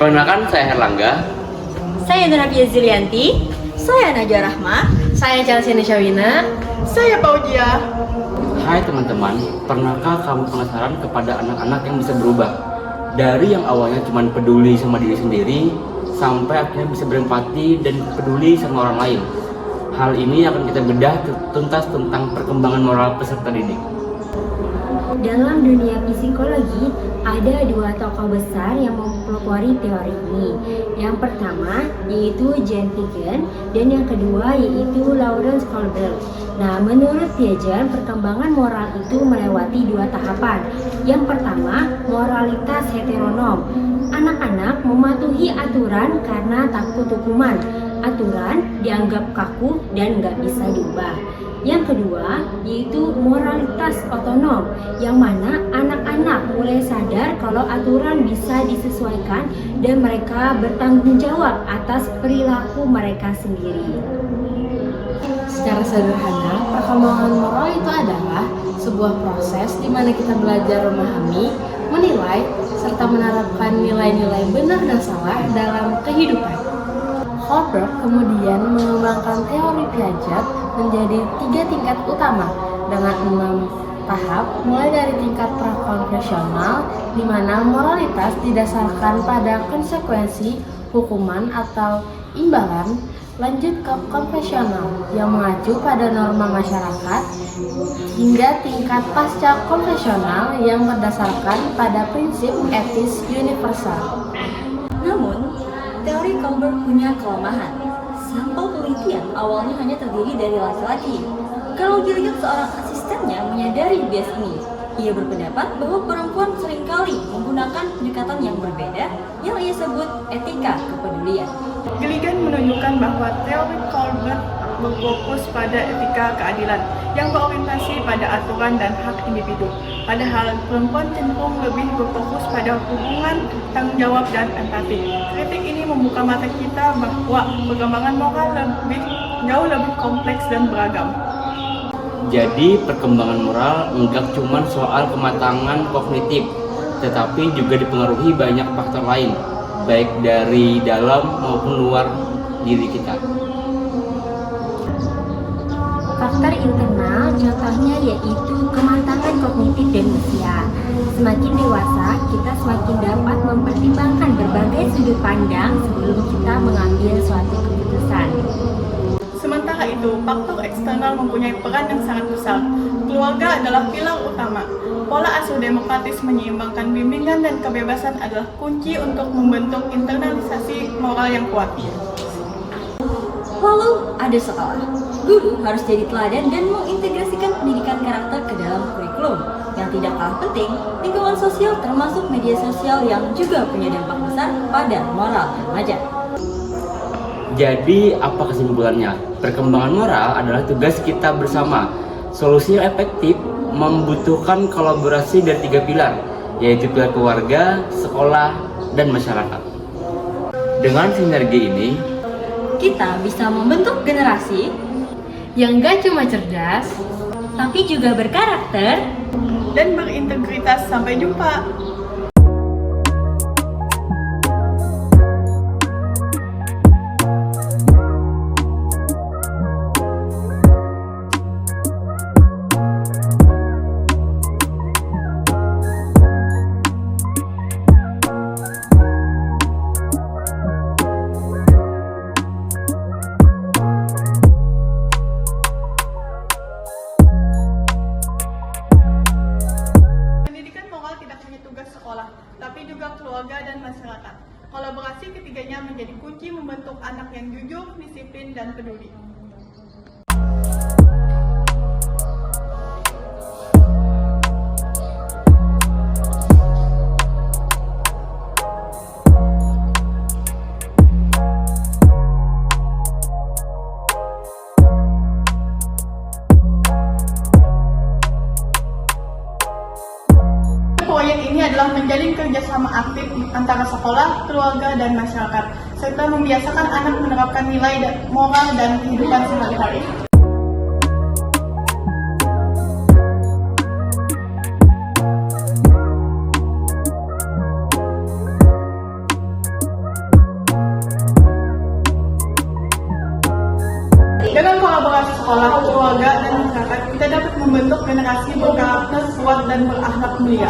Perkenalkan, saya Herlangga. Saya Nurafia Zilianti. Saya Najwa Rahma. Saya Chelsea Nishawina. Saya Paujia. Hai teman-teman, pernahkah kamu penasaran kepada anak-anak yang bisa berubah? Dari yang awalnya cuma peduli sama diri sendiri, sampai akhirnya bisa berempati dan peduli sama orang lain. Hal ini akan kita bedah tuntas tentang perkembangan moral peserta didik. Dalam dunia psikologi, ada dua tokoh besar yang mempelopori teori ini. Yang pertama yaitu Jane Piaget dan yang kedua yaitu Lawrence Kohlberg. Nah, menurut Piaget, perkembangan moral itu melewati dua tahapan. Yang pertama, moralitas heteronom. Anak-anak mematuhi aturan karena takut hukuman. Aturan dianggap kaku dan nggak bisa diubah. Yang kedua yaitu moralitas otonom, yang mana anak-anak mulai sadar kalau aturan bisa disesuaikan dan mereka bertanggung jawab atas perilaku mereka sendiri. Secara sederhana, perkembangan moral itu adalah sebuah proses di mana kita belajar memahami, menilai, serta menerapkan nilai-nilai benar dan salah dalam kehidupan. Kohlberg kemudian mengembangkan teori Piaget menjadi 3 tingkat utama dengan 6 tahap, mulai dari tingkat prakonfesional di mana moralitas didasarkan pada konsekuensi, hukuman atau imbalan, lanjut ke konfesional yang mengacu pada norma masyarakat, hingga tingkat pasca konfesional yang berdasarkan pada prinsip etis universal. Namun, teori Kohlberg punya kelemahan. Sampel penelitian awalnya hanya terdiri dari laki-laki. Kalau dilihat seorang asistennya menyadari bias ini, ia berpendapat bahwa perempuan seringkali menggunakan pendekatan yang berbeda yang ia sebut etika kepedulian. Gilligan menunjukkan bahwa teori Kohlberg berfokus pada etika keadilan yang berorientasi pada aturan dan hak individu. Padahal perempuan cenderung lebih berfokus pada hubungan, tanggung jawab, dan empati. Kritik ini membuka mata kita bahwa perkembangan moral jauh lebih kompleks dan beragam. Jadi perkembangan moral enggak cuma soal kematangan kognitif, tetapi juga dipengaruhi banyak faktor lain, baik dari dalam maupun luar diri kita. Faktor internal contohnya yaitu kematangan kognitif dan usia. Semakin dewasa, kita semakin dapat mempertimbangkan berbagai sudut pandang sebelum kita mengambil suatu keputusan. Sementara itu, faktor eksternal mempunyai peran yang sangat besar. Keluarga adalah pilar utama. Pola asuh demokratis menyeimbangkan bimbingan dan kebebasan adalah kunci untuk membentuk internalisasi moral yang kuat. Lalu ada sekolah. Guru harus jadi teladan dan mengintegrasikan pendidikan karakter ke dalam kurikulum. Yang tidak kalah penting, lingkungan sosial termasuk media sosial yang juga punya dampak besar pada moral remaja. Jadi apa kesimpulannya? Perkembangan moral adalah tugas kita bersama. Solusi yang efektif membutuhkan kolaborasi dari 3 pilar, yaitu pilar keluarga, sekolah, dan masyarakat. Dengan sinergi ini, Kita bisa membentuk generasi Yang gak cuma cerdas, tapi juga berkarakter. Dan berintegritas. Sampai jumpa. Pendidikan moral tidak hanya tugas sekolah, tapi juga keluarga dan masyarakat. Kolaborasi ketiganya menjadi kunci membentuk anak yang jujur, disiplin, dan peduli. Proyek ini adalah menjalin kerjasama aktif antara sekolah, keluarga, dan masyarakat, serta membiasakan anak menerapkan nilai moral dan kehidupan sehari-hari. sekolah, keluarga, dan masyarakat, kita dapat membentuk generasi berkarakter kuat dan berakhlak mulia.